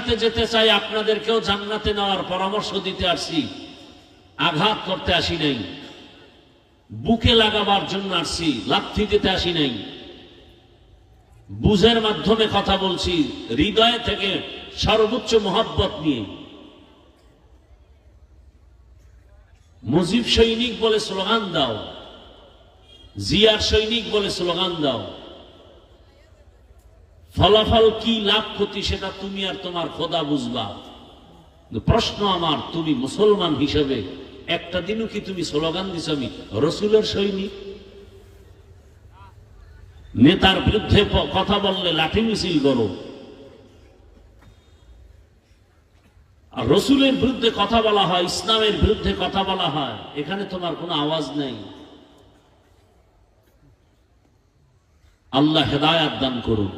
জান্নাতে যেতে চাই, আপনাদেরকেও জান্নাতে নেওয়ার পরামর্শ দিতে আসছি, আঘাত করতে আসি নাই, বুকে লাগাবার জন্য আসছি, লাথি দিতে আসি নাই। বুঝের মাধ্যমে কথা বলছি, হৃদয় থেকে সর্বোচ্চ মহব্বত নিয়ে। মুজিব সৈনিক বলে স্লোগান দাও, জিয়ার সৈনিক বলে স্লোগান দাও, ফলাফল কি লাভ ক্ষতি সেটা তুমি আর তোমার খোদা বুঝবা। প্রশ্ন আমার, তুমি মুসলমান হিসেবে একটা দিনও কি তুমি স্লোগান দিছ আমি রসুলের সৈনিক? নেতার বিরুদ্ধে কথা বললে লাঠি মিছিল করো, আর রসুলের বিরুদ্ধে কথা বলা হয়, ইসলামের বিরুদ্ধে কথা বলা হয়, এখানে তোমার কোনো আওয়াজ নেই। আল্লাহ হেদায়াত দান করুন।